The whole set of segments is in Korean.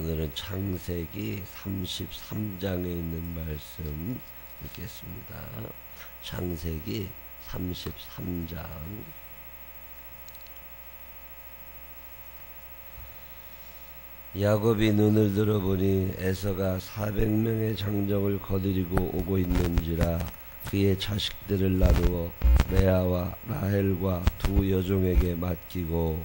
오늘은 창세기 33장에 있는 말씀 읽겠습니다. 창세기 33장. 야곱이 눈을 들어보니 에서가 400명의 장정을 거느리고 오고 있는지라 그의 자식들을 나누어 레아와 라헬과 두 여종에게 맡기고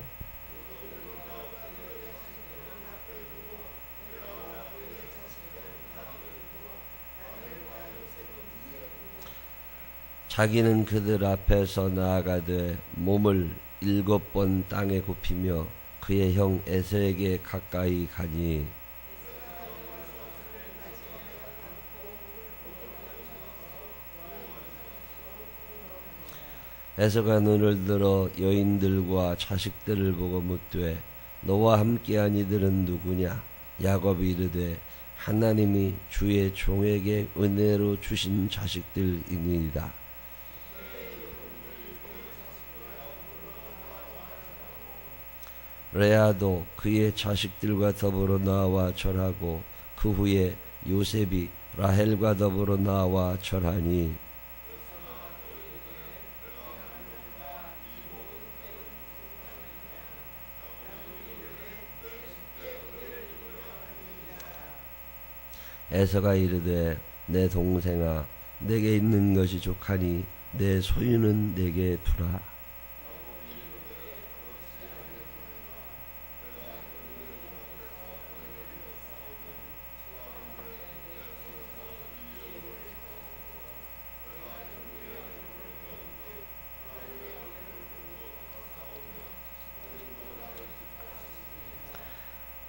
자기는 그들 앞에서 나아가되 몸을 7번 땅에 굽히며 그의 형 에서에게 가까이 가니 에서가 눈을 들어 여인들과 자식들을 보고 묻되 너와 함께한 이들은 누구냐? 야곱이 이르되 하나님이 주의 종에게 은혜로 주신 자식들이니이다. 레아도 그의 자식들과 더불어 나와 절하고 그 후에 요셉이 라헬과 더불어 나와 절하니 에서가 이르되 내 동생아 내게 있는 것이 족하니 내 소유는 내게 두라.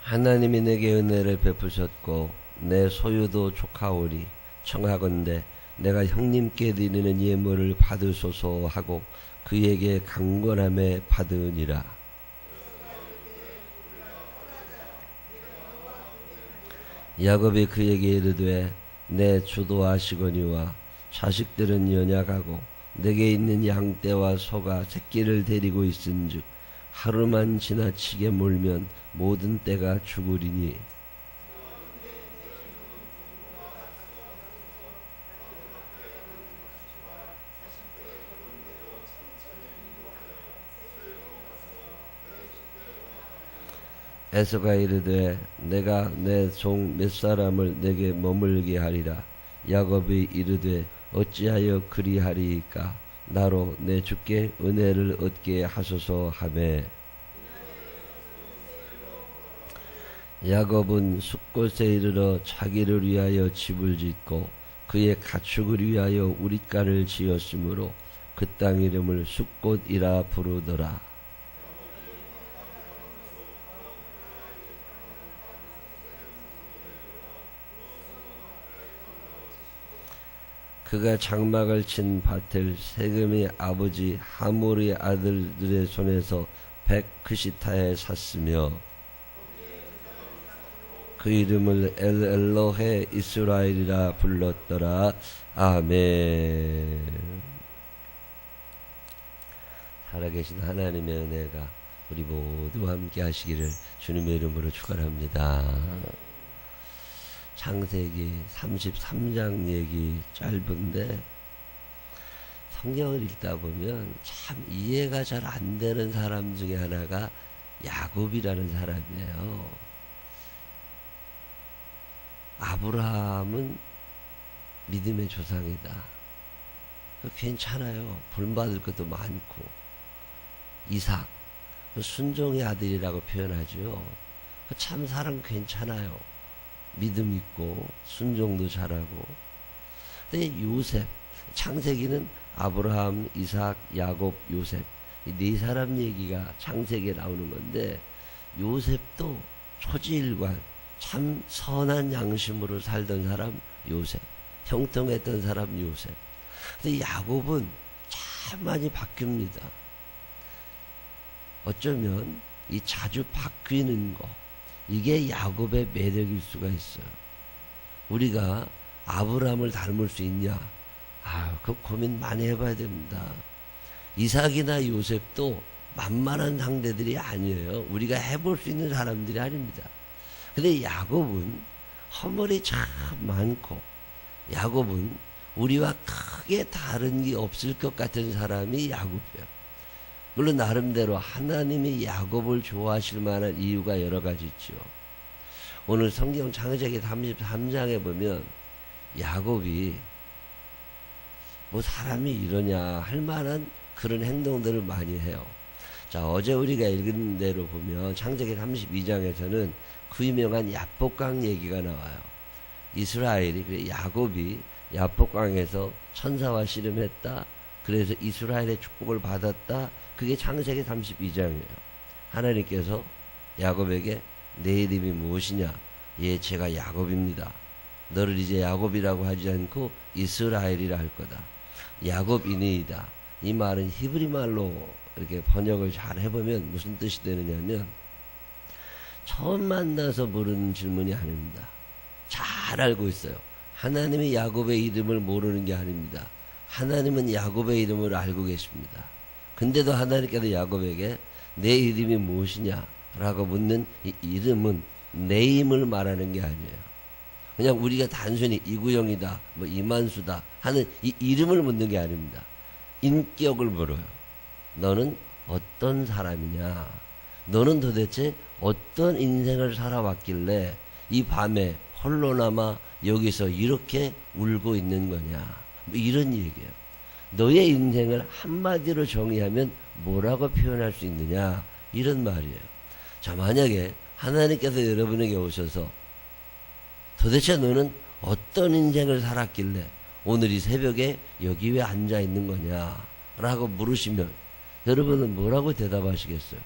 하나님이 내게 은혜를 베푸셨고 내 소유도 족하오니 청하건대 내가 형님께 드리는 예물을 받으소서 하고 그에게 강권함에 받으니라. 야곱이 그에게 이르되 내 주도 아시거니와 자식들은 연약하고 내게 있는 양떼와 소가 새끼를 데리고 있은즉 하루만 지나치게 몰면 모든 떼가 죽으리니 에서가 이르되 내가 내 종 몇 사람을 내게 머물게 하리라. 야곱이 이르되 어찌하여 그리하리이까? 나로 내 주께 은혜를 얻게 하소서 하매 야곱은 숫곳에 이르러 자기를 위하여 집을 짓고 그의 가축을 위하여 우릿가를 지었으므로 그 땅 이름을 숫곳이라 부르더라. 그가 장막을 친 밭을 세겜의 아버지 하몰의 아들들의 손에서 100크시타에 샀으며 그 이름을 엘로헤 이스라엘이라 불렀더라. 아멘. 살아계신 하나님의 은혜가 우리 모두와 함께 하시기를 주님의 이름으로 축원합니다. 창세기 33장 얘기 짧은데 성경을 읽다 보면 참 이해가 잘 안 되는 사람 중에 하나가 야곱이라는 사람이에요. 아브라함은 믿음의 조상이다. 괜찮아요. 본받을 것도 많고. 이삭, 순종의 아들이라고 표현하죠. 참 사람 괜찮아요. 믿음 있고 순종도 잘하고. 근데 요셉, 창세기는 아브라함, 이삭, 야곱, 요셉 이 네 사람 얘기가 창세기에 나오는 건데 요셉도 초지일관 참 선한 양심으로 살던 사람 요셉, 형통했던 사람 요셉. 근데 야곱은 참 많이 바뀝니다. 어쩌면 이 자주 바뀌는 거 이게 야곱의 매력일 수가 있어요. 우리가 아브라함을 닮을 수 있냐? 그 고민 많이 해봐야 됩니다. 이삭이나 요셉도 만만한 상대들이 아니에요. 우리가 해볼 수 있는 사람들이 아닙니다. 근데 야곱은 허물이 참 많고, 야곱은 우리와 크게 다른 게 없을 것 같은 사람이 야곱이에요. 물론 나름대로 하나님이 야곱을 좋아하실 만한 이유가 여러 가지 있죠. 오늘 성경 창세기 33장에 보면 야곱이 뭐 사람이 이러냐 할 만한 그런 행동들을 많이 해요. 자, 어제 우리가 읽은 대로 보면 창세기 32장에서는 그 유명한 야복강 얘기가 나와요. 이스라엘이, 야곱이 야복강에서 천사와 씨름했다. 그래서 이스라엘의 축복을 받았다. 그게 창세기 32장이에요. 하나님께서 야곱에게 내 이름이 무엇이냐? 예, 제가 야곱입니다. 너를 이제 야곱이라고 하지 않고 이스라엘이라 할 거다. 야곱이니이다. 이 말은 히브리 말로 이렇게 번역을 잘 해보면 무슨 뜻이 되느냐면, 처음 만나서 물은 질문이 아닙니다. 잘 알고 있어요. 하나님이 야곱의 이름을 모르는 게 아닙니다. 하나님은 야곱의 이름을 알고 계십니다. 근데도 하나님께서 야곱에게 내 이름이 무엇이냐 라고 묻는 이 이름은 네임을 말하는 게 아니에요. 그냥 우리가 단순히 이구영이다, 뭐 이만수다 하는 이 이름을 묻는 게 아닙니다. 인격을 물어요. 너는 어떤 사람이냐? 너는 도대체 어떤 인생을 살아왔길래 이 밤에 홀로 남아 여기서 이렇게 울고 있는 거냐? 뭐 이런 얘기예요. 너의 인생을 한마디로 정의하면 뭐라고 표현할 수 있느냐? 이런 말이에요. 자, 만약에 하나님께서 여러분에게 오셔서 도대체 너는 어떤 인생을 살았길래 오늘 이 새벽에 여기 왜 앉아 있는 거냐? 라고 물으시면 여러분은 뭐라고 대답하시겠어요?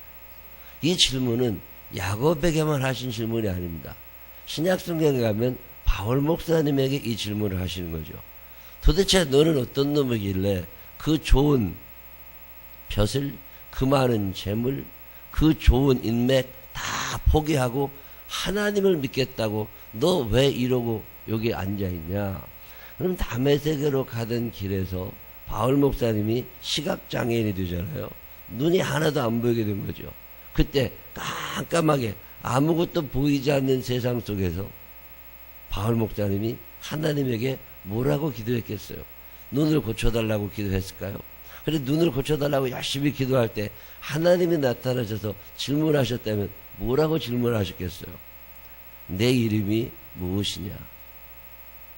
이 질문은 야곱에게만 하신 질문이 아닙니다. 신약성경에 가면 바울 목사님에게 이 질문을 하시는 거죠. 도대체 너는 어떤 놈이길래 그 좋은 벼슬, 그 많은 재물, 그 좋은 인맥 다 포기하고 하나님을 믿겠다고 너 왜 이러고 여기 앉아있냐? 그럼 다메섹으로 가던 길에서 바울 목사님이 시각장애인이 되잖아요. 눈이 하나도 안 보이게 된 거죠. 그때 깜깜하게 아무것도 보이지 않는 세상 속에서 바울 목사님이 하나님에게 뭐라고 기도했겠어요? 눈을 고쳐달라고 기도했을까요? 그래, 눈을 고쳐달라고 열심히 기도할 때 하나님이 나타나셔서 질문하셨다면 뭐라고 질문하셨겠어요? 내 이름이 무엇이냐?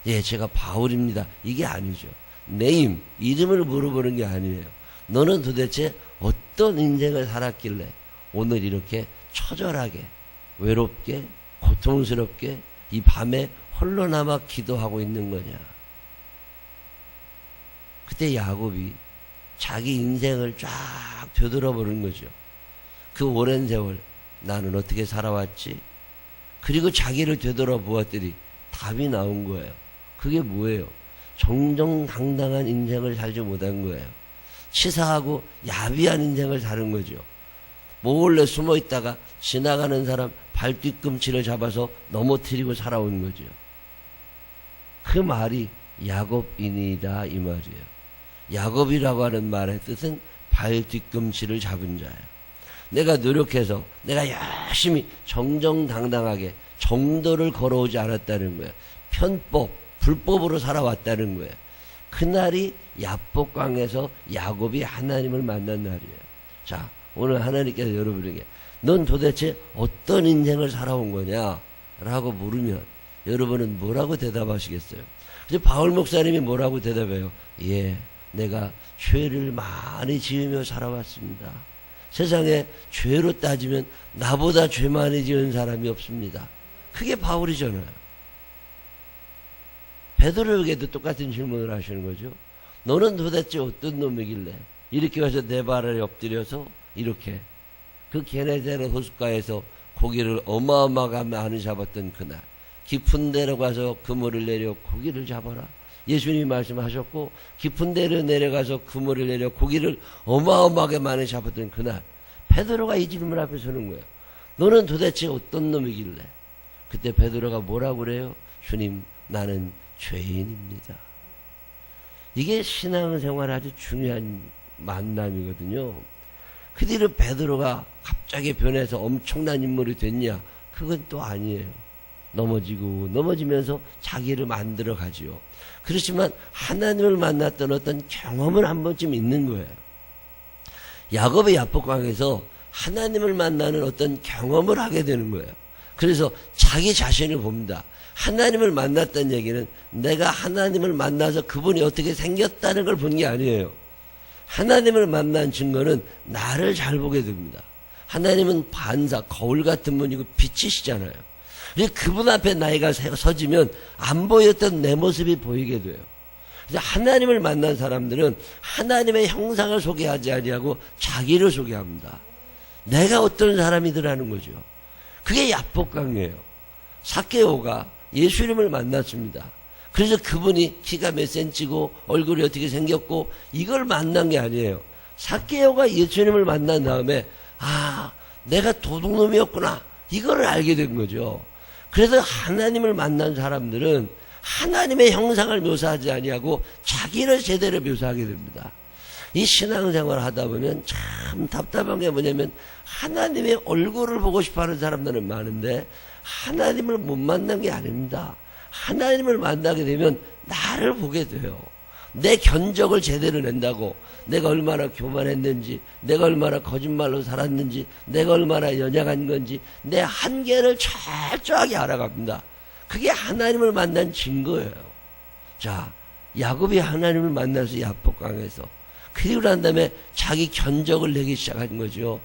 예, 제가 바울입니다. 이게 아니죠. 네임, 이름을 물어보는 게 아니에요. 너는 도대체 어떤 인생을 살았길래 오늘 이렇게 처절하게, 외롭게, 고통스럽게 이 밤에 홀로 남아 기도하고 있는 거냐? 그때 야곱이 자기 인생을 쫙 되돌아보는 거죠. 그 오랜 세월 나는 어떻게 살아왔지? 그리고 자기를 되돌아보았더니 답이 나온 거예요. 그게 뭐예요? 정정당당한 인생을 살지 못한 거예요. 치사하고 야비한 인생을 사는 거죠. 몰래 숨어 있다가 지나가는 사람 발뒤꿈치를 잡아서 넘어뜨리고 살아온 거죠. 그 말이 야곱이니이다 이 말이에요. 야곱이라고 하는 말의 뜻은 발뒤꿈치를 잡은 자예요. 내가 노력해서 내가 열심히 정정당당하게 정도를 걸어오지 않았다는 거예요. 편법, 불법으로 살아왔다는 거예요. 그날이 야복강에서 야곱이 하나님을 만난 날이에요. 자, 오늘 하나님께서 여러분에게 넌 도대체 어떤 인생을 살아온 거냐? 라고 물으면 여러분은 뭐라고 대답하시겠어요? 그래서 바울 목사님이 뭐라고 대답해요? 예, 내가 죄를 많이 지으며 살아왔습니다. 세상에 죄로 따지면 나보다 죄 많이 지은 사람이 없습니다. 그게 바울이잖아요. 베드로에게도 똑같은 질문을 하시는 거죠. 너는 도대체 어떤 놈이길래 이렇게 와서 내 발을 엎드려서 이렇게 그 게네사렛 호숫가에서 고기를 어마어마하게 많이 잡았던 그날 깊은 데로 가서 그물을 내려 고기를 잡아라. 예수님이 말씀하셨고 깊은 데로 내려가서 그물을 내려 고기를 어마어마하게 많이 잡았던 그날 베드로가 이 질문 앞에 서는 거예요. 너는 도대체 어떤 놈이길래? 그때 베드로가 뭐라고 그래요? 주님, 나는 죄인입니다. 이게 신앙생활 아주 중요한 만남이거든요. 그 뒤로 베드로가 갑자기 변해서 엄청난 인물이 됐냐? 그건 또 아니에요. 넘어지면서 자기를 만들어 가지요. 그렇지만 하나님을 만났던 어떤 경험은 한 번쯤 있는 거예요. 야곱의 야복강에서 하나님을 만나는 어떤 경험을 하게 되는 거예요. 그래서 자기 자신을 봅니다. 하나님을 만났다는 얘기는 내가 하나님을 만나서 그분이 어떻게 생겼다는 걸 본 게 아니에요. 하나님을 만난 증거는 나를 잘 보게 됩니다. 하나님은 반사, 거울 같은 분이고 빛이시잖아요. 그분 앞에 나이가 서지면 안 보였던 내 모습이 보이게 돼요. 하나님을 만난 사람들은 하나님의 형상을 소개하지 아니하고 자기를 소개합니다. 내가 어떤 사람이더라는 거죠. 그게 야복강이에요. 삭개오가 예수님을 만났습니다. 그래서 그분이 키가 몇 센치고 얼굴이 어떻게 생겼고 이걸 만난 게 아니에요. 삭개오가 예수님을 만난 다음에 내가 도둑놈이었구나 이걸 알게 된 거죠. 그래서 하나님을 만난 사람들은 하나님의 형상을 묘사하지 아니하고 자기를 제대로 묘사하게 됩니다. 이 신앙생활 하다 보면 참 답답한 게 뭐냐면 하나님의 얼굴을 보고 싶어하는 사람들은 많은데 하나님을 못 만난 게 아닙니다. 하나님을 만나게 되면 나를 보게 돼요. 내 견적을 제대로 낸다고 내가 얼마나 교만했는지, 내가 얼마나 거짓말로 살았는지, 내가 얼마나 연약한 건지 내 한계를 철저하게 알아갑니다. 그게 하나님을 만난 증거예요. 자, 야곱이 하나님을 만나서 야복강에서 그리고 난 다음에 자기 견적을 내기 시작한 거죠.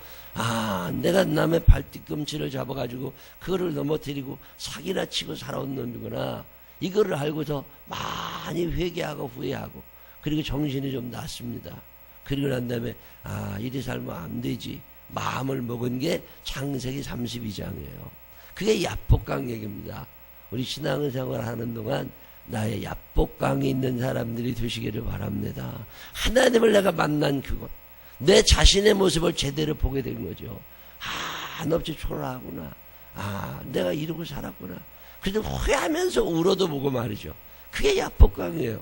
내가 남의 발뒤꿈치를 잡아가지고 그거를 넘어뜨리고 사기나 치고 살아온 놈이구나. 이거를 알고서 많이 회개하고 후회하고 그리고 정신이 좀 났습니다. 그리고 난 다음에 이리 살면 안 되지. 마음을 먹은 게 창세기 32장이에요. 그게 야복강 얘기입니다. 우리 신앙생활 하는 동안 나의 야복강에 있는 사람들이 되시기를 바랍니다. 하나님을 내가 만난 그곳, 내 자신의 모습을 제대로 보게 된 거죠. 한없이 초라하구나. 내가 이러고 살았구나. 그래도 후회하면서 울어도 보고 말이죠. 그게 야복강이에요.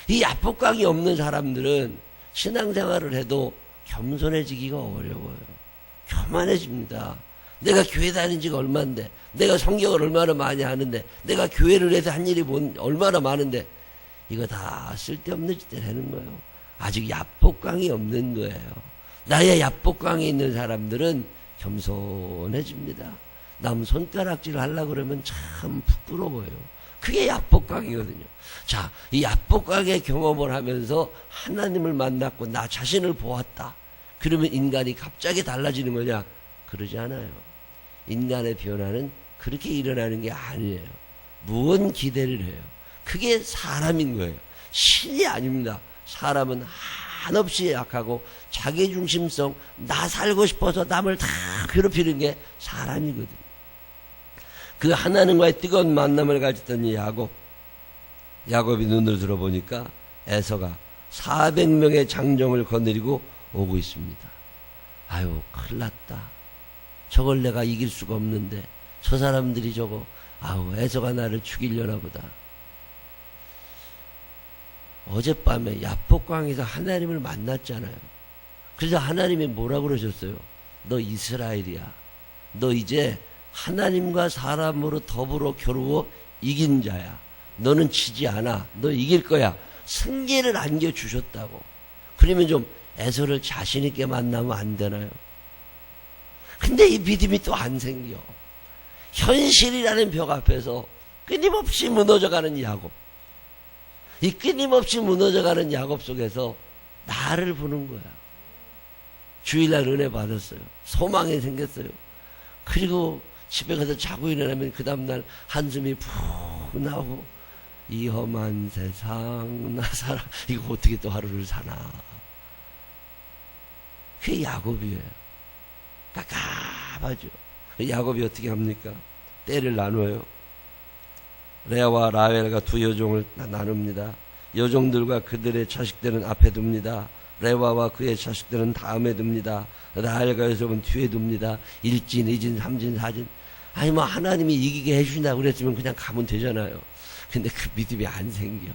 이 야복강이 없는 사람들은 신앙생활을 해도 겸손해지기가 어려워요. 교만해집니다. 내가 교회 다닌 지가 얼마인데, 내가 성경을 얼마나 많이 하는데, 내가 교회를 해서 한 일이 얼마나 많은데, 이거 다 쓸데없는 짓을 하는 거예요. 아직 야복강이 없는 거예요. 나의 야복강에 있는 사람들은 겸손해집니다. 남 손가락질 하려고 그러면 참 부끄러워요. 그게 야복강이거든요. 자, 이 야복강의 경험을 하면서 하나님을 만났고 나 자신을 보았다. 그러면 인간이 갑자기 달라지는 거냐? 그러지 않아요. 인간의 변화는 그렇게 일어나는 게 아니에요. 무언 기대를 해요. 그게 사람인 거예요. 신이 아닙니다. 사람은 한없이 약하고 자기중심성, 나 살고 싶어서 남을 다 괴롭히는 게 사람이거든요. 그 하나님과의 뜨거운 만남을 가졌던 이 야곱이 눈을 들어보니까 에서가 400명의 장정을 거느리고 오고 있습니다. 아유, 큰일 났다. 저걸 내가 이길 수가 없는데 저 사람들이 에서가 나를 죽이려나 보다. 어젯밤에 야복강에서 하나님을 만났잖아요. 그래서 하나님이 뭐라고 그러셨어요? 너 이스라엘이야. 너 이제 하나님과 사람으로 더불어 겨루어 이긴 자야. 너는 지지 않아. 너 이길 거야. 승계를 안겨주셨다고. 그러면 좀 에서를 자신있게 만나면 안 되나요? 근데 이 믿음이 또 안 생겨. 현실이라는 벽 앞에서 끊임없이 무너져가는 야곱. 이 끊임없이 무너져가는 야곱 속에서 나를 보는 거야. 주일날 은혜 받았어요. 소망이 생겼어요. 그리고 집에 가서 자고 일어나면 그 다음날 한숨이 푹 나오고 이 험한 세상 나 살아. 이거 어떻게 또 하루를 사나. 그게 야곱이에요. 깝깝하죠. 야곱이 어떻게 합니까? 때를 나눠요. 레아와 라헬과 두 여종을 나눕니다. 여종들과 그들의 자식들은 앞에 둡니다. 레아와 그의 자식들은 다음에 둡니다. 라헬과 여종은 뒤에 둡니다. 1진, 2진, 3진, 4진. 아니 하나님이 이기게 해주신다고 그랬으면 그냥 가면 되잖아요. 근데 그 믿음이 안 생겨.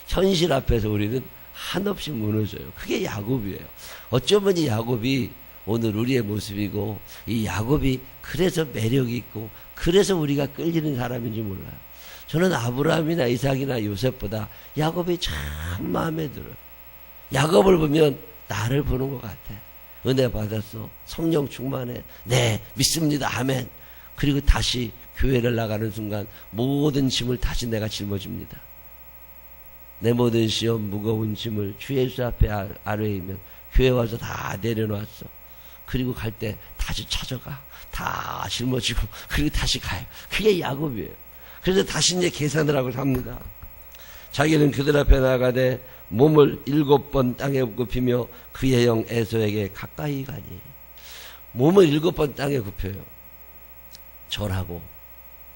현실 앞에서 우리는 한없이 무너져요. 그게 야곱이에요. 어쩌면 이 야곱이 오늘 우리의 모습이고, 이 야곱이 그래서 매력이 있고 그래서 우리가 끌리는 사람인지 몰라요. 저는 아브라함이나 이삭이나 요셉보다 야곱이 참 마음에 들어요. 야곱을 보면 나를 보는 것 같아. 은혜 받았어. 성령 충만해. 네, 믿습니다. 아멘. 그리고 다시 교회를 나가는 순간 모든 짐을 다시 내가 짊어집니다. 내 모든 시험 무거운 짐을 주 예수 앞에 아뢰이면 교회 와서 다 내려놨어. 그리고 갈 때 다시 찾아가. 다 짊어지고 그리고 다시 가요. 그게 야곱이에요. 그래서 다시 이제 계산을 하고 삽니다. 자기는 그들 앞에 나가되 몸을 7번 땅에 굽히며 그의 형 에서에게 가까이 가니. 몸을 7번 땅에 굽혀요. 절하고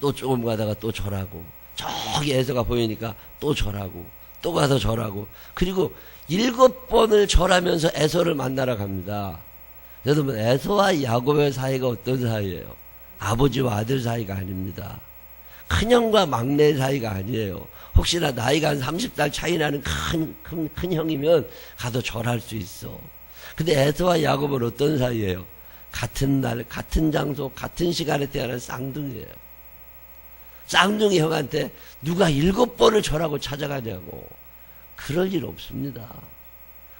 또 조금 가다가 또 절하고 저기 에서가 보이니까 또 절하고 또 가서 절하고 그리고 7번을 절하면서 에서를 만나러 갑니다. 여러분, 에서와 야곱의 사이가 어떤 사이예요? 아버지와 아들 사이가 아닙니다. 큰형과 막내 사이가 아니에요. 혹시나 나이가 한 30살 차이 나는 큰 형이면 가서 절할 수 있어. 근데 에서와 야곱은 어떤 사이예요? 같은 날, 같은 장소, 같은 시간에 태어난 쌍둥이에요. 쌍둥이 형한테 누가 7번을 절하고 찾아가냐고. 그럴 일 없습니다.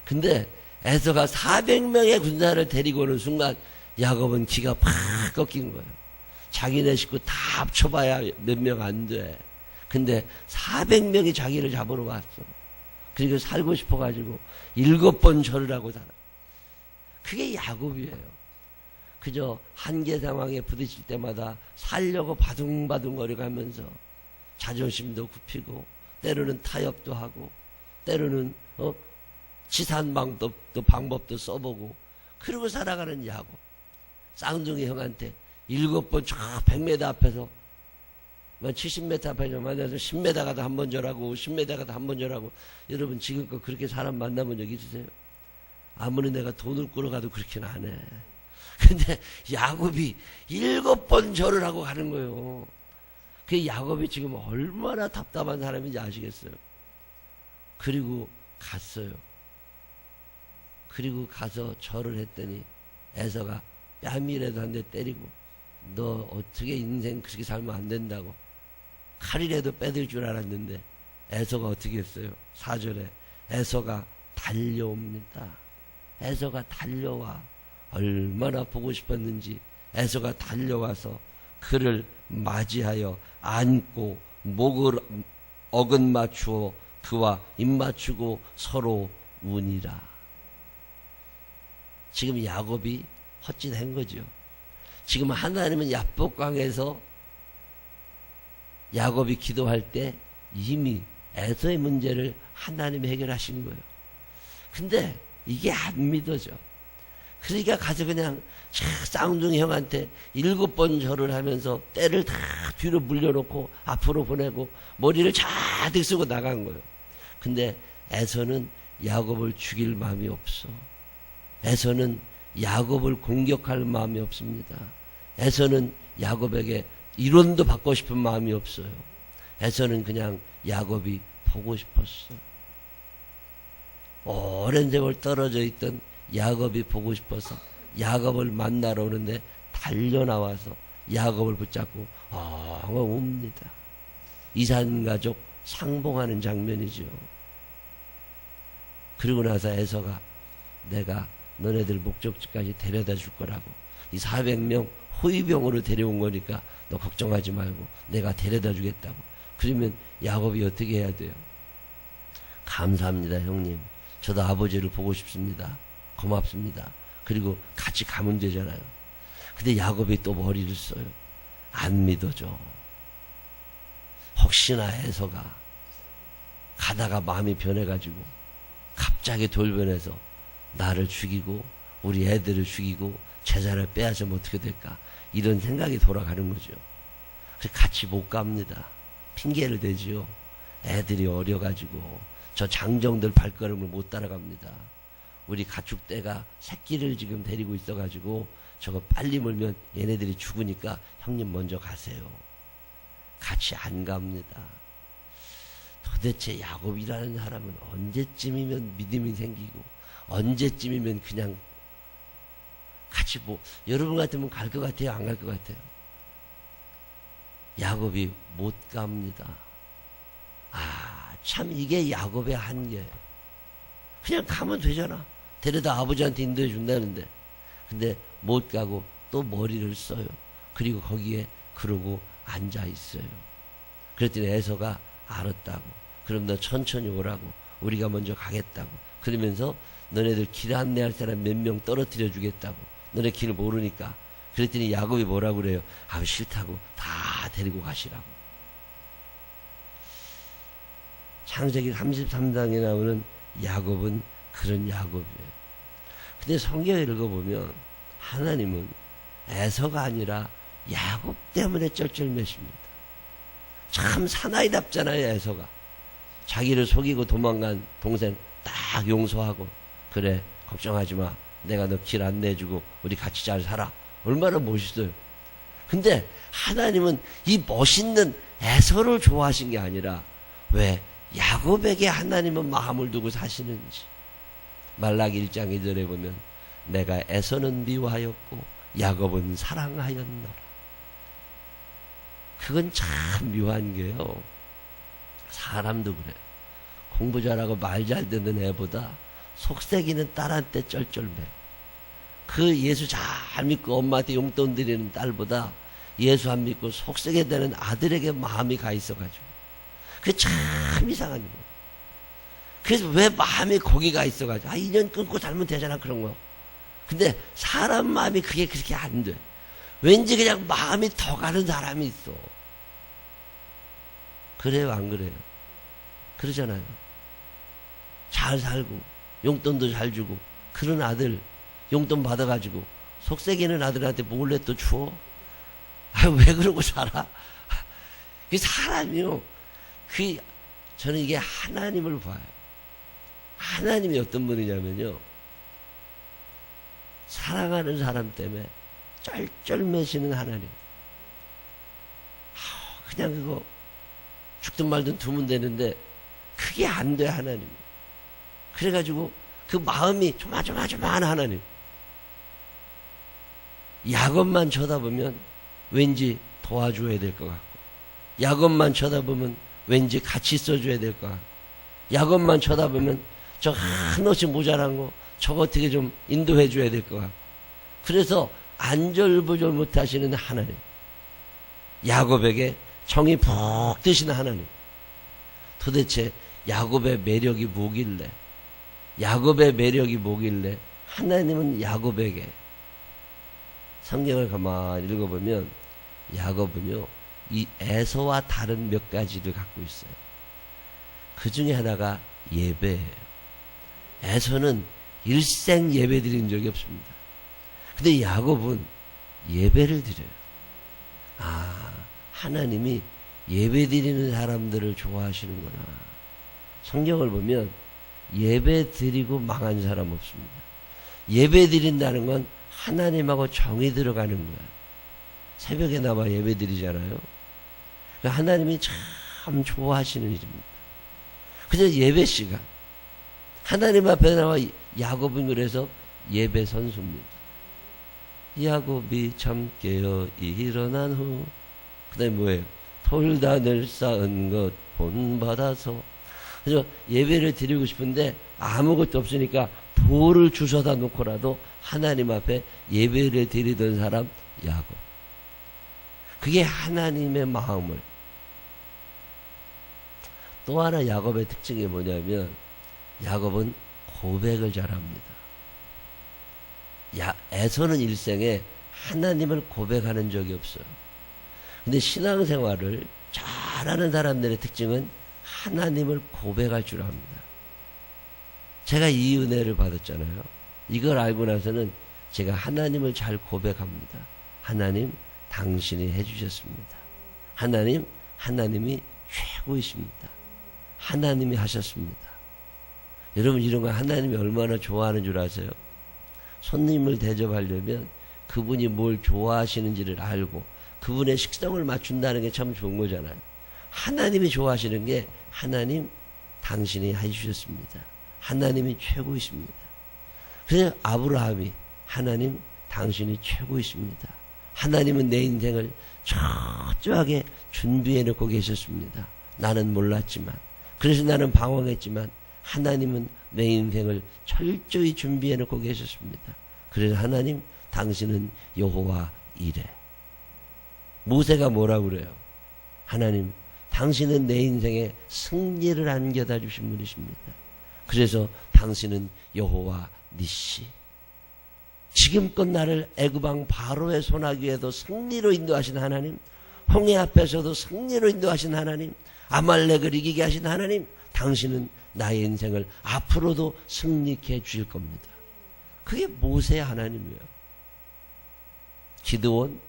근데 에서가 400명의 군사를 데리고 오는 순간 야곱은 기가 팍 꺾인 거예요. 자기네 식구 다 합쳐봐야 몇 명 안 돼. 근데 400명이 자기를 잡으러 왔어. 그리고 살고 싶어가지고 7번 절을 하고 살아. 그게 야곱이에요. 그저 한계 상황에 부딪힐 때마다 살려고 바둥바둥거려가면서 자존심도 굽히고 때로는 타협도 하고 때로는 치산 방법도 써보고 그러고 살아가는 야곱. 쌍둥이 형한테 7번 쫙 100m 앞에서 70m 앞에서 만나서 10m 가도 한 번 절하고 10m 가도 한 번 절하고. 여러분, 지금껏 그렇게 사람 만나본 적 있으세요? 아무리 내가 돈을 끌어가도 그렇게는 안 해. 근데 야곱이 7번 절을 하고 가는 거예요. 그 야곱이 지금 얼마나 답답한 사람인지 아시겠어요? 그리고 갔어요. 그리고 가서 절을 했더니 에서가 뺨이라도 한 대 때리고 너 어떻게 인생 그렇게 살면 안 된다고 칼이라도 빼들 줄 알았는데 에서가 어떻게 했어요? 4절에 에서가 달려옵니다. 에서가 달려와. 얼마나 보고 싶었는지 에서가 달려와서 그를 맞이하여 안고 목을 어긋 맞추어 그와 입 맞추고 서로 우니라. 지금 야곱이 헛짓한 거죠. 지금 하나님은 야복강에서 야곱이 기도할 때 이미 에서의 문제를 하나님이 해결하신 거예요. 근데 이게 안 믿어져. 그러니까 가서 그냥 쌍둥이 형한테 7번 절을 하면서 때를 다 뒤로 물려놓고 앞으로 보내고 머리를 자득 쓰고 나간 거예요. 근데 에서는 야곱을 죽일 마음이 없어. 에서는 야곱을 공격할 마음이 없습니다. 에서는 야곱에게 이론도 받고 싶은 마음이 없어요. 에서는 그냥 야곱이 보고 싶었어. 오랜 세월 떨어져 있던 야곱이 보고 싶어서 야곱을 만나러 오는데 달려나와서 야곱을 붙잡고 엉엉 웁니다. 이산가족 상봉하는 장면이죠. 그리고 나서 에서가 내가 너네들 목적지까지 데려다 줄 거라고. 이 400명 호위병으로 데려온 거니까 너 걱정하지 말고 내가 데려다 주겠다고. 그러면 야곱이 어떻게 해야 돼요? 감사합니다, 형님. 저도 아버지를 보고 싶습니다. 고맙습니다. 그리고 같이 가면 되잖아요. 근데 야곱이 또 머리를 써요. 안 믿어줘. 혹시나 에서가 가다가 마음이 변해가지고 갑자기 돌변해서 나를 죽이고 우리 애들을 죽이고 제자를 빼앗으면 어떻게 될까, 이런 생각이 돌아가는 거죠. 그래서 같이 못 갑니다. 핑계를 대지요. 애들이 어려가지고 저 장정들 발걸음을 못 따라갑니다. 우리 가축대가 새끼를 지금 데리고 있어가지고 저거 빨리 몰면 얘네들이 죽으니까 형님 먼저 가세요. 같이 안 갑니다. 도대체 야곱이라는 사람은 언제쯤이면 믿음이 생기고 언제쯤이면 그냥 같이 여러분 같으면 갈 것 같아요? 안 갈 것 같아요? 야곱이 못 갑니다. 참 이게 야곱의 한계예요. 그냥 가면 되잖아. 데려다 아버지한테 인도해 준다는데. 근데 못 가고 또 머리를 써요. 그리고 거기에 그러고 앉아 있어요. 그랬더니 에서가 알았다고. 그럼 너 천천히 오라고. 우리가 먼저 가겠다고. 그러면서 너네들 길 안내할 사람 몇 명 떨어뜨려 주겠다고. 너네 길 모르니까. 그랬더니 야곱이 뭐라고 그래요? 싫다고. 다 데리고 가시라고. 창세기 33장에 나오는 야곱은 그런 야곱이에요. 근데 성경을 읽어보면 하나님은 에서가 아니라 야곱 때문에 쩔쩔매십니다. 참 사나이답잖아요. 에서가 자기를 속이고 도망간 동생 딱 용서하고, 그래 걱정하지 마, 내가 너 길 안내해주고 우리 같이 잘 살아. 얼마나 멋있어요. 근데 하나님은 이 멋있는 에서를 좋아하신 게 아니라 왜 야곱에게 하나님은 마음을 두고 사시는지. 말라기 1장 2절에 보면 내가 에서는 미워하였고 야곱은 사랑하였노라. 그건 참 묘한 게요. 사람도 그래. 공부 잘하고 말 잘 듣는 애보다 속색이는 딸한테 쩔쩔매. 그 예수 잘 믿고 엄마한테 용돈 드리는 딸보다 예수 안 믿고 속색에 되는 아들에게 마음이 가 있어가지고. 그게 참 이상한 거예요. 그래서 왜 마음이 거기 가 있어가지고 인연 끊고 살면 되잖아, 그런 거. 근데 사람 마음이 그게 그렇게 안 돼. 왠지 그냥 마음이 더 가는 사람이 있어. 그래요, 안 그래요? 그러잖아요. 잘 살고 용돈도 잘 주고 그런 아들 용돈 받아가지고 속색이는 아들한테 몰래 또 주워? 왜 그러고 살아? 그 사람이요. 저는 이게 하나님을 봐요. 하나님이 어떤 분이냐면요, 사랑하는 사람 때문에 쩔쩔매시는 하나님. 그냥 그거 죽든 말든 두면 되는데 그게 안 돼, 하나님. 그래가지고 그 마음이 조마조마조마한 하나님. 야곱만 쳐다보면 왠지 도와줘야 될 것 같고, 야곱만 쳐다보면 왠지 같이 있어줘야 될 것 같고, 야곱만 쳐다보면 저 한없이 모자란 거 저거 어떻게 좀 인도해 줘야 될 것 같고. 그래서 안절부절 못하시는 하나님, 야곱에게 정이 푹 드시는 하나님. 도대체 야곱의 매력이 뭐길래, 야곱의 매력이 뭐길래 하나님은 야곱에게, 성경을 가만히 읽어보면 야곱은요 이 에서와 다른 몇 가지를 갖고 있어요. 그 중에 하나가 예배예요. 에서는 일생 예배 드린 적이 없습니다. 근데 야곱은 예배를 드려요. 하나님이 예배 드리는 사람들을 좋아하시는구나. 성경을 보면 예배 드리고 망한 사람 없습니다. 예배 드린다는 건 하나님하고 정이 들어가는 거야. 새벽에 나와 예배 드리잖아요. 하나님이 참 좋아하시는 일입니다. 그래서 예배 시간, 하나님 앞에 나와 야곱은 그래서 예배 선수입니다. 야곱이 잠 깨어 일어난 후, 그 다음에 뭐예요? 돌단을 쌓은 것 본받아서. 그래서 예배를 드리고 싶은데 아무것도 없으니까 돌을 주워다 놓고라도 하나님 앞에 예배를 드리던 사람 야곱. 그게 하나님의 마음을. 또 하나 야곱의 특징이 뭐냐면 야곱은 고백을 잘합니다. 에서는 일생에 하나님을 고백하는 적이 없어요. 근데 신앙생활을 잘하는 사람들의 특징은 하나님을 고백할 줄 압니다. 제가 이 은혜를 받았잖아요. 이걸 알고 나서는 제가 하나님을 잘 고백합니다. 하나님, 당신이 해주셨습니다. 하나님, 하나님이 최고이십니다. 하나님이 하셨습니다. 여러분, 이런 거 하나님이 얼마나 좋아하는 줄 아세요? 손님을 대접하려면 그분이 뭘 좋아하시는지를 알고 그분의 식성을 맞춘다는 게 참 좋은 거잖아요. 하나님이 좋아하시는 게 하나님, 당신이 해주셨습니다. 하나님이 최고이십니다. 그래서 아브라함이 하나님, 당신이 최고이십니다. 하나님은 내 인생을 철저하게 준비해 놓고 계셨습니다. 나는 몰랐지만, 그래서 나는 방황했지만 하나님은 내 인생을 철저히 준비해 놓고 계셨습니다. 그래서 하나님, 당신은 여호와 이레. 모세가 뭐라고 그래요? 하나님, 당신은 내 인생에 승리를 안겨다 주신 분이십니다. 그래서 당신은 여호와 니시. 지금껏 나를 애굽 왕 바로의 손아귀에도 승리로 인도하신 하나님, 홍해 앞에서도 승리로 인도하신 하나님, 아말렉을 이기게 하신 하나님, 당신은 나의 인생을 앞으로도 승리케 해 주실 겁니다. 그게 모세의 하나님이에요. 기드온,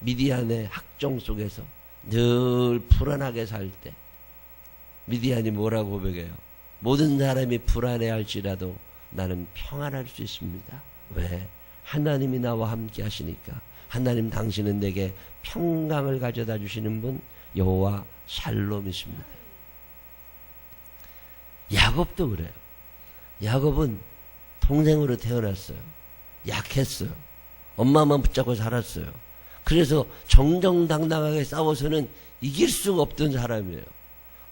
미디안의 학종 속에서 늘 불안하게 살 때 미디안이 뭐라고 고백해요? 모든 사람이 불안해할지라도 나는 평안할 수 있습니다. 왜? 하나님이 나와 함께 하시니까. 하나님, 당신은 내게 평강을 가져다 주시는 분 여호와 샬롬이십니다. 야곱도 그래요. 야곱은 동생으로 태어났어요. 약했어요. 엄마만 붙잡고 살았어요. 그래서 정정당당하게 싸워서는 이길 수가 없던 사람이에요.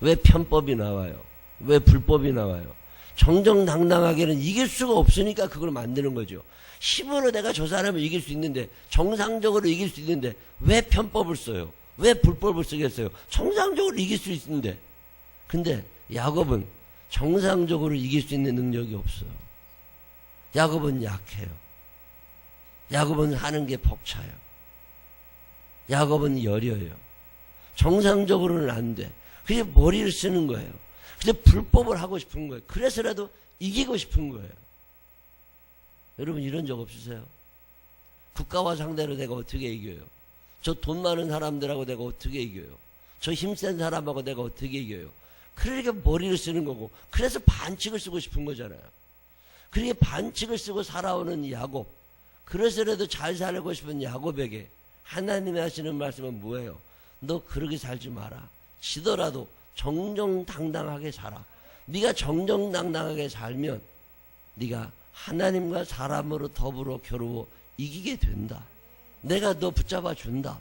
왜 편법이 나와요? 왜 불법이 나와요? 정정당당하게는 이길 수가 없으니까 그걸 만드는 거죠. 힘으로 내가 저 사람을 이길 수 있는데, 정상적으로 이길 수 있는데 왜 편법을 써요? 왜 불법을 쓰겠어요? 정상적으로 이길 수 있는데. 근데 야곱은 정상적으로 이길 수 있는 능력이 없어요. 야곱은 약해요. 야곱은 하는 게 벅차요. 야곱은 여려요. 정상적으로는 안 돼. 그래서 머리를 쓰는 거예요. 근데 불법을 하고 싶은 거예요. 그래서라도 이기고 싶은 거예요. 여러분, 이런 적 없으세요? 국가와 상대로 내가 어떻게 이겨요? 저 돈 많은 사람들하고 내가 어떻게 이겨요? 저 힘센 사람하고 내가 어떻게 이겨요? 그러니까 머리를 쓰는 거고, 그래서 반칙을 쓰고 싶은 거잖아요. 그렇게 반칙을 쓰고 살아오는 야곱, 그래서라도 잘 살고 싶은 야곱에게 하나님이 하시는 말씀은 뭐예요? 너 그렇게 살지 마라. 지더라도 정정당당하게 살아. 네가 정정당당하게 살면 네가 하나님과 사람으로 더불어 겨루어 이기게 된다. 내가 너 붙잡아 준다.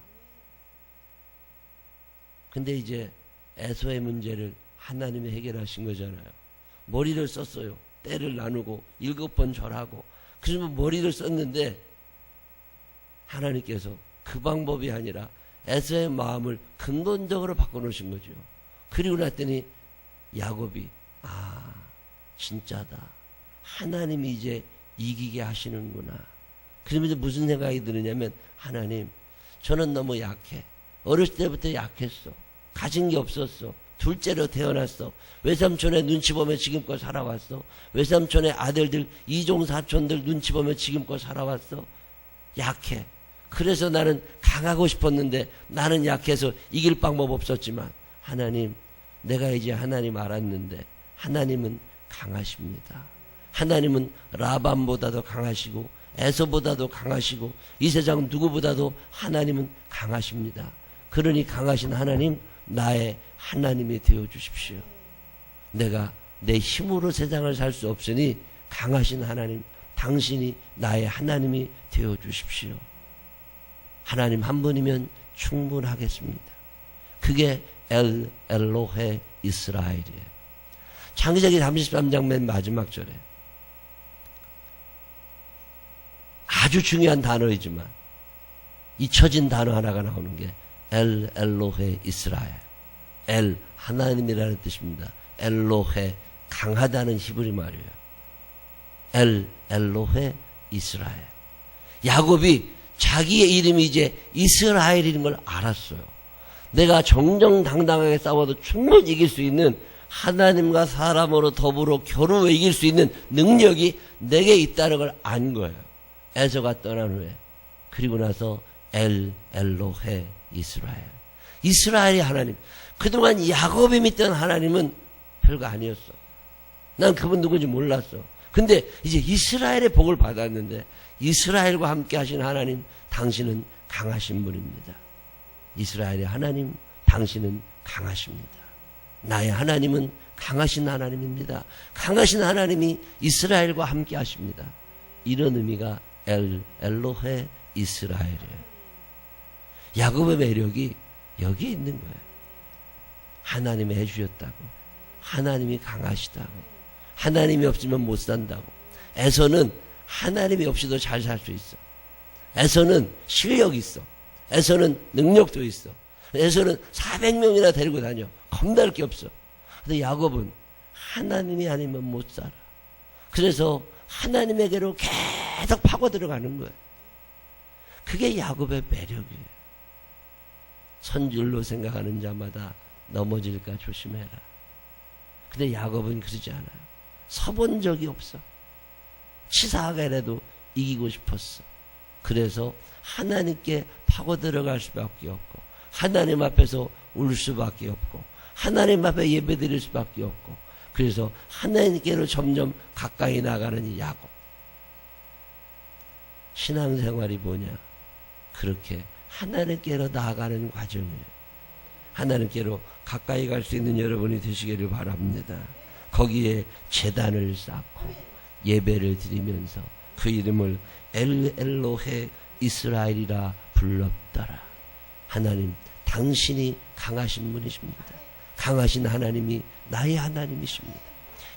근데 이제 에서의 문제를 하나님이 해결하신 거잖아요. 머리를 썼어요. 때를 나누고 7번 절하고. 그러면 머리를 썼는데 하나님께서 그 방법이 아니라 에서의 마음을 근본적으로 바꿔놓으신 거죠. 그리고 났더니 야곱이 진짜다. 하나님이 이제 이기게 하시는구나. 그러면서 무슨 생각이 드느냐면, 하나님, 저는 너무 약해. 어렸을 때부터 약했어. 가진 게 없었어. 둘째로 태어났어. 외삼촌의 눈치 보며 지금껏 살아왔어. 외삼촌의 아들들, 이종 사촌들 눈치 보며 지금껏 살아왔어. 약해. 그래서 나는 강하고 싶었는데 나는 약해서 이길 방법 없었지만, 하나님, 내가 이제 하나님 알았는데 하나님은 강하십니다. 하나님은 라반보다도 강하시고 에서보다도 강하시고 이 세상 누구보다도 하나님은 강하십니다. 그러니 강하신 하나님, 나의 하나님이 되어주십시오. 내가 내 힘으로 세상을 살 수 없으니 강하신 하나님, 당신이 나의 하나님이 되어주십시오. 하나님 한 분이면 충분하겠습니다. 그게 엘로헤 이스라엘이에요. 창세기 33장 맨 마지막 절에 아주 중요한 단어이지만 잊혀진 단어 하나가 나오는 게 엘로헤 이스라엘. 엘, 하나님이라는 뜻입니다. 엘로헤, 강하다는 히브리 말이에요. 엘로헤 이스라엘. 야곱이 자기의 이름이 이제 이스라엘인 걸 알았어요. 내가 정정당당하게 싸워도 충분히 이길 수 있는, 하나님과 사람으로 더불어 겨루어 이길 수 있는 능력이 내게 있다는 걸 안 거예요. 에서가 떠난 후에. 그리고 나서 엘로헤 이스라엘. 이스라엘이 하나님. 그동안 야곱이 믿던 하나님은 별거 아니었어. 난 그분 누군지 몰랐어. 근데 이제 이스라엘의 복을 받았는데, 이스라엘과 함께 하신 하나님, 당신은 강하신 분입니다. 이스라엘의 하나님, 당신은 강하십니다. 나의 하나님은 강하신 하나님입니다. 강하신 하나님이 이스라엘과 함께 하십니다. 이런 의미가 엘로헤 이스라엘이에요. 야곱의 매력이 여기에 있는 거예요. 하나님이 해주셨다고, 하나님이 강하시다고, 하나님이 없으면 못 산다고. 에서는 하나님이 없이도 잘 살 수 있어. 에서는 실력이 있어. 에서는 능력도 있어. 에서는 400명이나 데리고 다녀. 겁날 게 없어. 근데 야곱은 하나님이 아니면 못 살아. 그래서 하나님에게로 계속 파고 들어가는 거예요. 그게 야곱의 매력이에요. 선줄로 생각하는 자마다 넘어질까 조심해라. 근데 야곱은 그러지 않아요. 서본 적이 없어. 치사하게라도 이기고 싶었어. 그래서 하나님께 파고 들어갈 수밖에 없고, 하나님 앞에서 울 수밖에 없고, 하나님 앞에 예배드릴 수밖에 없고, 그래서 하나님께로 점점 가까이 나가는 이 야곱. 신앙생활이 뭐냐? 그렇게 하나님께로 나아가는 과정이에요. 하나님께로 가까이 갈 수 있는 여러분이 되시기를 바랍니다. 거기에 제단을 쌓고 예배를 드리면서 그 이름을 엘로헤 이스라엘이라 불렀더라. 하나님, 당신이 강하신 분이십니다. 강하신 하나님이 나의 하나님이십니다.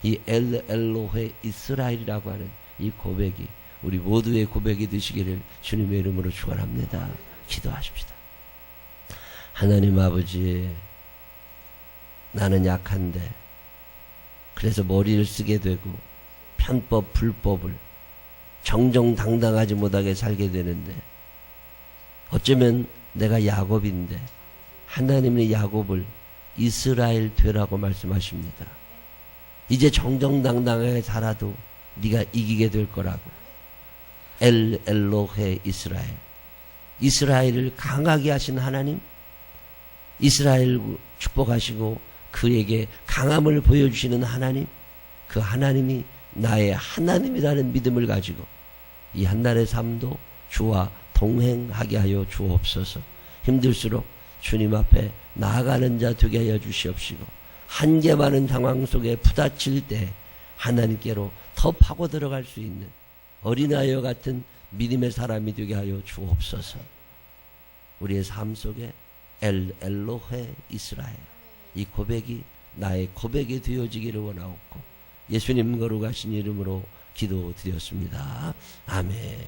이 엘로헤 이스라엘이라고 하는 이 고백이 우리 모두의 고백이 되시기를 주님의 이름으로 축원합니다. 기도하십시다. 하나님 아버지, 나는 약한데 그래서 머리를 쓰게 되고 편법 불법을 정정당당하지 못하게 살게 되는데, 어쩌면 내가 야곱인데 하나님의 야곱을 이스라엘 되라고 말씀하십니다. 이제 정정당당하게 살아도 네가 이기게 될 거라고. 엘로헤 이스라엘, 이스라엘을 강하게 하신 하나님, 이스라엘 축복하시고 그에게 강함을 보여주시는 하나님, 그 하나님이 나의 하나님이라는 믿음을 가지고 이 한날의 삶도 주와 동행하게 하여 주옵소서. 힘들수록 주님 앞에 나아가는 자 되게 하여 주시옵시고, 한계 많은 상황 속에 부딪힐 때 하나님께로 더 파고 들어갈 수 있는 어린아이와 같은 믿음의 사람이 되게 하여 주옵소서. 우리의 삶 속에 엘로헤 이스라엘, 이 고백이 나의 고백이 되어지기를 원하옵고 예수님 거룩하신 이름으로 기도드렸습니다. 아멘.